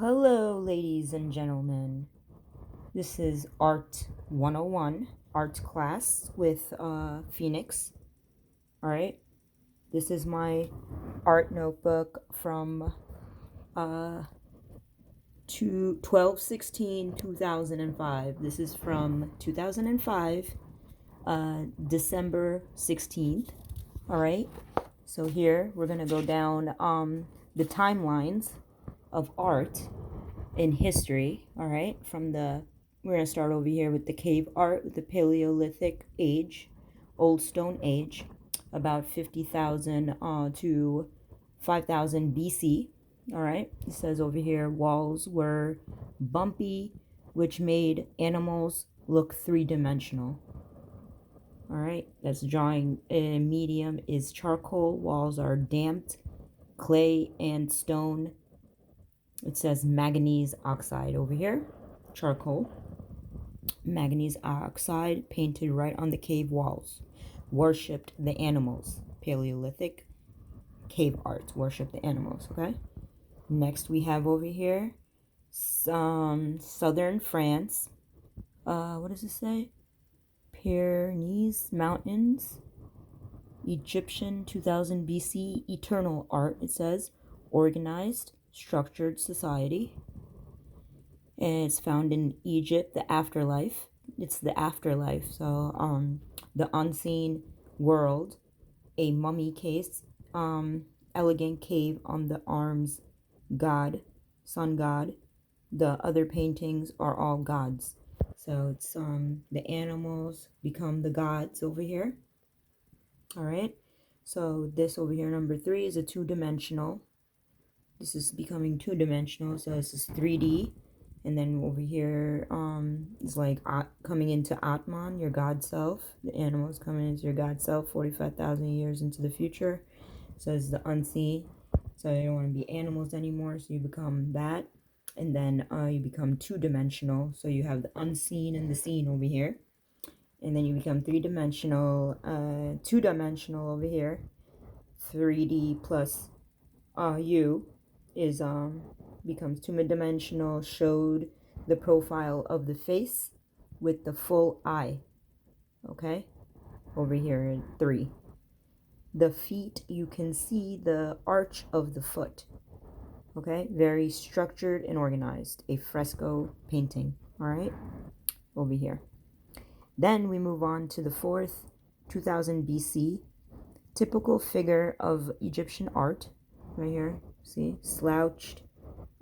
Hello, ladies and gentlemen. This is Art 101, art class with Phoenix. All right. This is my art notebook from uh, 2005. This is from 2005, December 16th. All right. So here we're going to go down the timelines of art in history. All right, we're gonna start over here with the cave art, with the Paleolithic age, Old Stone Age, about 50,000 to 5,000 BC. All right, it says over here walls were bumpy, which made animals look three-dimensional. All right, that's drawing. Medium is charcoal. Walls are damped, clay and stone. It says manganese oxide over here, charcoal. Manganese oxide painted right on the cave walls. Worshipped the animals. Paleolithic cave art. Worshipped the animals, okay? Next we have over here some southern France. What does it say? Pyrenees Mountains. Egyptian 2000 BC eternal art, it says. Organized, structured society. And it's found in Egypt, the afterlife. It's the afterlife. So, the unseen world, a mummy case, elegant cave on the arms, God, sun god. The other paintings are all gods. So it's the animals become the gods over here. All right. So this over here, number 3, is a two-dimensional. This is becoming two-dimensional. So this is 3D. And then over here, is like coming into Atman, your God self. The animals coming into your God self, 45,000 years into the future. So it's the unseen. So you don't want to be animals anymore. So you become that. And then you become two-dimensional. So you have the unseen and the seen over here. And then you become three-dimensional, two-dimensional over here. 3D plus U is becomes two-dimensional, showed the profile of the face with the full eye. Okay, over here in 3. The feet, you can see the arch of the foot. Okay, very structured and organized. A fresco painting. All right, over here. Then we move on to the 4th, 2000 BC. Typical figure of Egyptian art. Right here, see, slouched,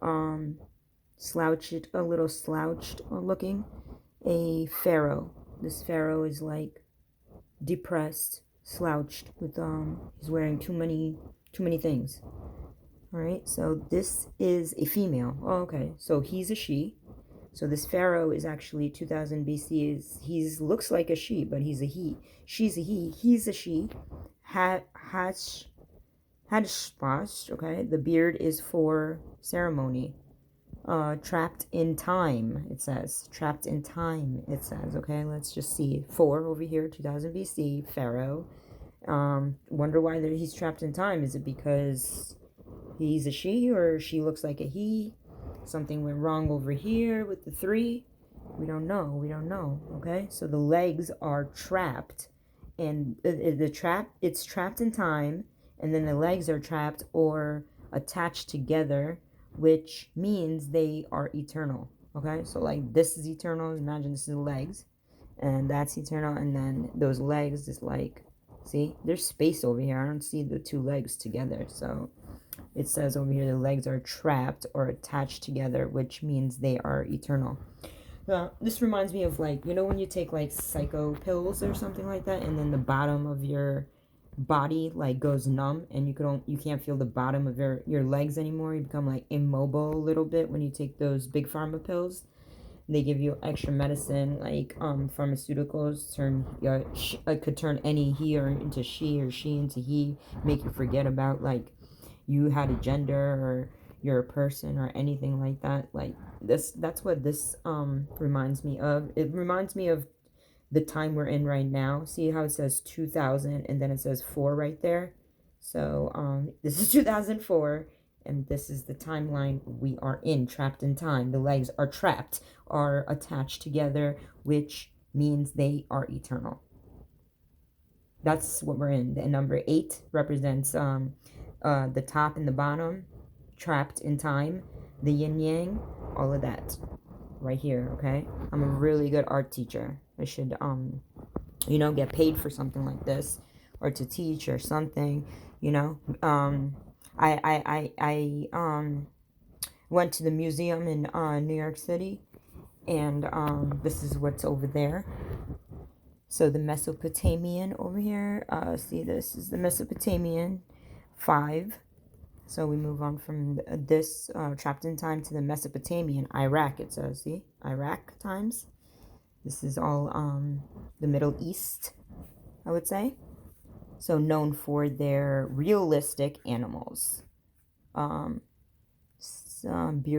a little slouched looking, a pharaoh. This pharaoh is like depressed, slouched, with he's wearing too many things. All right, so this is a female. Oh, okay, so he's a she. So this pharaoh is actually 2000 BC. He's looks like a she, but he's a he. She's a he. He's a she. Hatshepsut. Okay, the beard is for ceremony. Trapped in time, it says. Trapped in time, it says. Okay, let's just see. 4 over here, 2000 BC, Pharaoh. Wonder why he's trapped in time. Is it because he's a she or she looks like a he? Something went wrong over here with the 3. We don't know. Okay, so the legs are trapped, and it's trapped in time, and then the legs are trapped or attached together, which means they are eternal. Okay, so like this is eternal. Imagine this is the legs, and that's eternal, and then those legs is like, see, there's space over here. I don't see the 2 legs together, so it says over here the legs are trapped or attached together, which means they are eternal. This reminds me of, like, when you take like psycho pills or something like that, and then the bottom of your body like goes numb, and you can't feel the bottom of your legs anymore. You become like immobile a little bit when you take those big pharma pills. They give you extra medicine, like pharmaceuticals could turn any he or into she or she into he, make you forget about like you had a gender or you're a person or anything like that. Like that's what this reminds me of. It reminds me of the time we're in right now. See how it says 2000 and then it says 4 right there? So this is 2004, and this is the timeline we are in, trapped in time. The legs are trapped, are attached together, which means they are eternal. That's what we're in. And number 8 represents the top and the bottom, trapped in time, the yin yang, all of that right here. Okay, I'm a really good art teacher. I should get paid for something like this, or to teach or something. I went to the museum in New York City, and this is what's over there. So the Mesopotamian over here, see, this is the Mesopotamian 5. So we move on from this trapped in time to the Mesopotamian, Iraq, it says, see, Iraq times. This is all the Middle East, I would say. So known for their realistic animals. Beard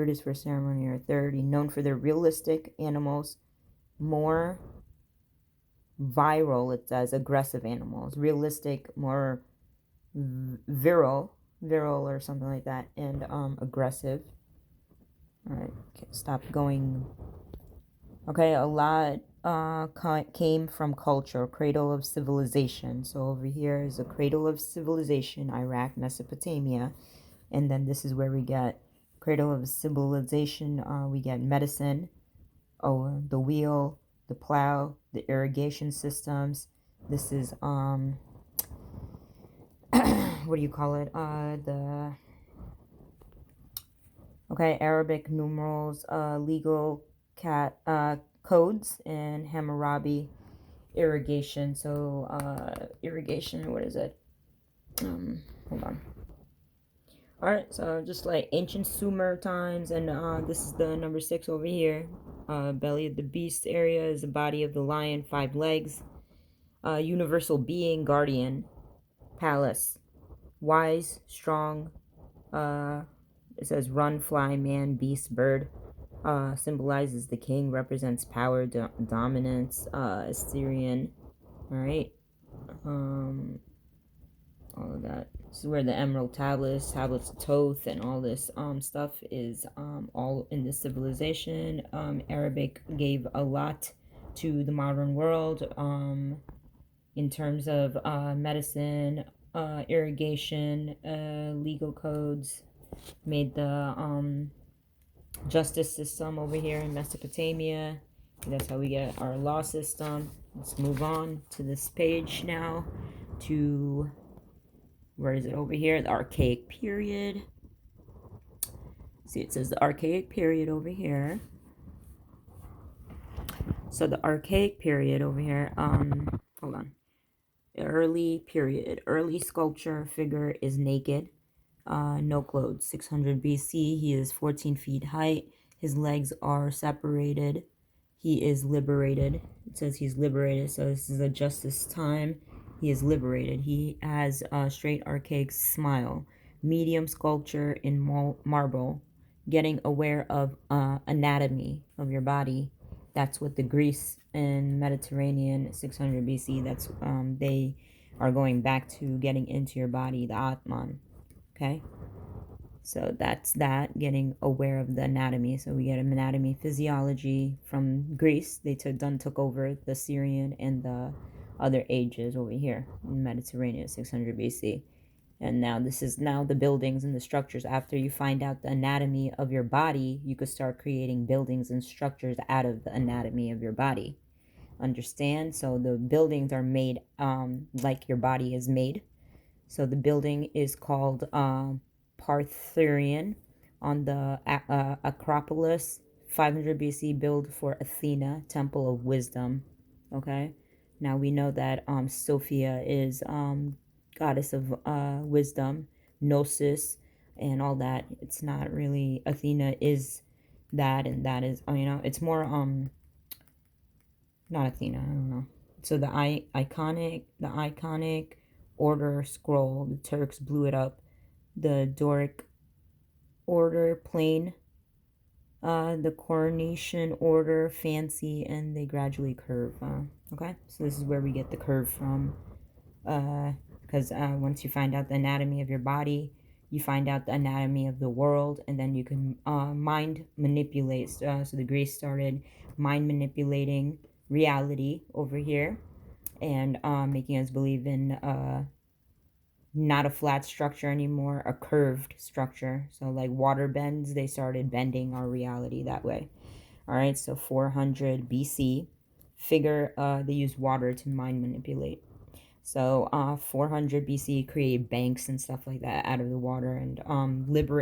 is for ceremony or 30. Known for their realistic animals, more virile, it says, aggressive animals. Realistic, more virile or something like that, and aggressive. All right, okay, stop going. Okay, a lot came from culture, cradle of civilization. So over here is a cradle of civilization, Iraq, Mesopotamia, and then this is where we get cradle of civilization. We get medicine, the wheel, the plow, the irrigation systems. This is what do you call it? Arabic numerals, legal codes, and Hammurabi irrigation. So irrigation, what is it? Hold on. Alright, so just like ancient Sumer times, and this is the number 6 over here. Belly of the beast area is the body of the lion, 5 legs. Universal being, guardian, palace, wise, strong. It says run, fly, man, beast, bird. Symbolizes the king, represents power, dominance. Assyrian. Alright. All of that. This is where the emerald tablets of Thoth, and all this stuff is all in this civilization. Arabic gave a lot to the modern world in terms of medicine, irrigation, legal codes. Made the justice system over here in Mesopotamia. That's how we get our law system. Let's move on to this page now to, where is it over here? The Archaic period. See, it says the Archaic period over here. So the Archaic period over here, hold on. Early period. Early sculpture figure is naked. No clothes. 600 BC. He is 14 feet height. His legs are separated. He is liberated. It says he's liberated, so this is a justice time. He is liberated. He has a straight archaic smile. Medium sculpture in marble. Getting aware of anatomy of your body. That's what the Greece and Mediterranean 600 BC. That's they are going back to getting into your body, the Atman. Okay, so that's that, getting aware of the anatomy. So we get anatomy, physiology from Greece. They took over the Syrian and the other ages over here in Mediterranean 600 BC. And now this is now the buildings and the structures. After you find out the anatomy of your body, you could start creating buildings and structures out of the anatomy of your body. Understand? So the buildings are made like your body is made. So the building is called Parthurian on the Acropolis, 500 BC, built for Athena, temple of wisdom. Okay, now we know that Sophia is goddess of wisdom, gnosis, and all that. It's not really, Athena is that, and that is, it's more not Athena, I don't know. So the iconic order scroll, the Turks blew it up. The Doric order plain, the coronation order fancy, and they gradually curve. Okay, so this is where we get the curve from, because once you find out the anatomy of your body, you find out the anatomy of the world, and then you can mind manipulate. So the Greeks started mind manipulating reality over here, and making us believe in not a flat structure anymore, a curved structure. So like water bends, they started bending our reality that way. All right, so 400 BC, figure they used water to mind manipulate. So 400 BC created banks and stuff like that out of the water, and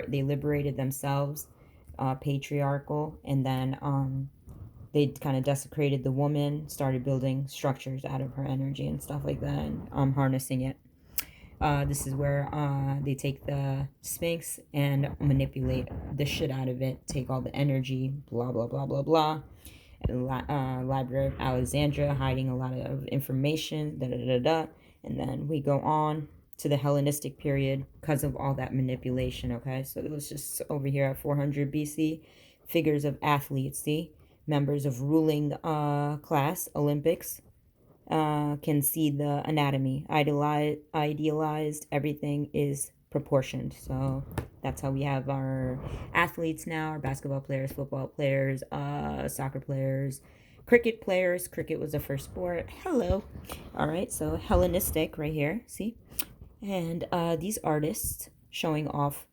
they liberated themselves, patriarchal, and then they kind of desecrated the woman, started building structures out of her energy and stuff like that, and harnessing it. This is where they take the Sphinx and manipulate the shit out of it, take all the energy, blah, blah, blah, blah, blah. And Library of Alexandria, hiding a lot of information, da, da, da, da. And then we go on to the Hellenistic period because of all that manipulation, okay? So it was just over here at 400 BC, figures of athletes, see? Members of ruling class, Olympics, can see the anatomy. Idealized, everything is proportioned. So that's how we have our athletes now, our basketball players, football players, soccer players, cricket players. Cricket was the first sport. Hello. All right, so Hellenistic right here, see? And these artists showing off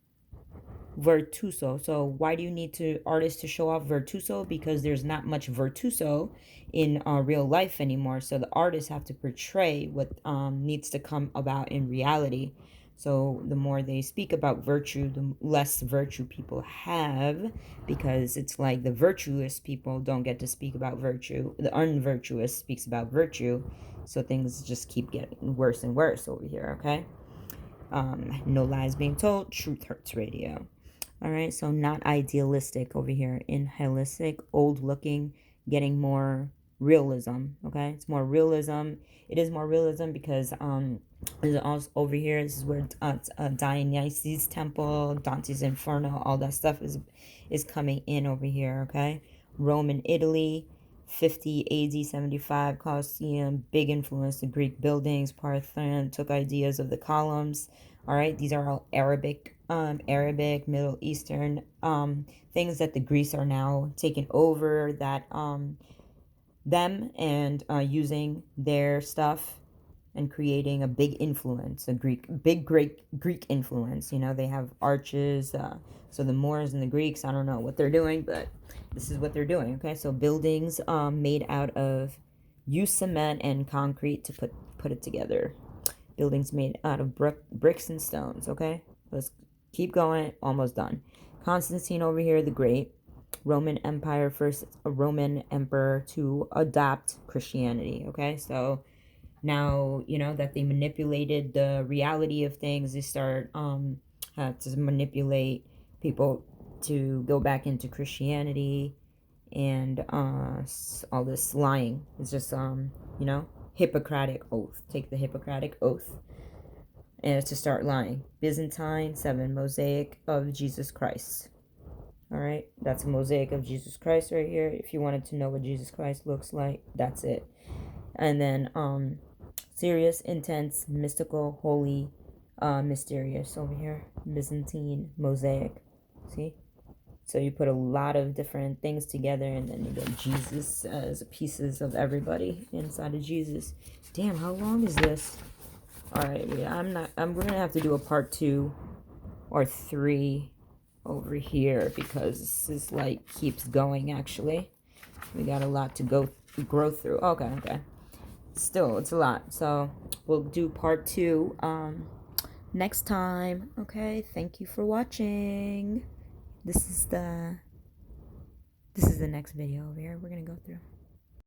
virtuoso. So why do you need artists to show off virtuoso? Because there's not much virtuoso in real life anymore. So the artists have to portray what needs to come about in reality. So the more they speak about virtue, the less virtue people have, because it's like the virtuous people don't get to speak about virtue. The unvirtuous speaks about virtue. So things just keep getting worse and worse over here, okay? No lies being told. Truth Hurts Radio. All right, so not idealistic over here. In Hellenistic, old looking, getting more realism. Okay, it's more realism. It is more realism because there's also over here. This is where Dionysus Temple, Dante's Inferno, all that stuff is coming in over here. Okay, Roman Italy, 50 AD 75 Colosseum, big influence to Greek buildings. Parthenon took ideas of the columns. All right, these are all Arabic, Middle Eastern things that the Greeks are now taking over, that them, and using their stuff and creating a big influence, big Greek influence. You know, they have arches. So the Moors and the Greeks, I don't know what they're doing, but this is what they're doing. Okay, so buildings made out of used cement and concrete to put it together. Buildings made out of bricks and stones. Okay, let's keep going. Almost done. Constantine over here, the Great. Roman Empire, first a Roman emperor to adopt Christianity. Okay, so now you know that they manipulated the reality of things. They start to manipulate people to go back into Christianity, and all this lying. It's just you know, Hippocratic oath. Take the Hippocratic oath, and it's to start lying. Byzantine 7, mosaic of Jesus Christ. All right, that's a mosaic of Jesus Christ right here. If you wanted to know what Jesus Christ looks like, that's it. And then serious, intense, mystical, holy, mysterious over here. Byzantine mosaic. See? So you put a lot of different things together, and then you get Jesus as pieces of everybody inside of Jesus. Damn, how long is this? All right, yeah, we're gonna have to do a part 2 or 3 over here, because this is like keeps going. Actually, we got a lot to grow through. Okay. Still, it's a lot. So we'll do part 2 next time. Okay, thank you for watching. This is the next video over here we're gonna go through.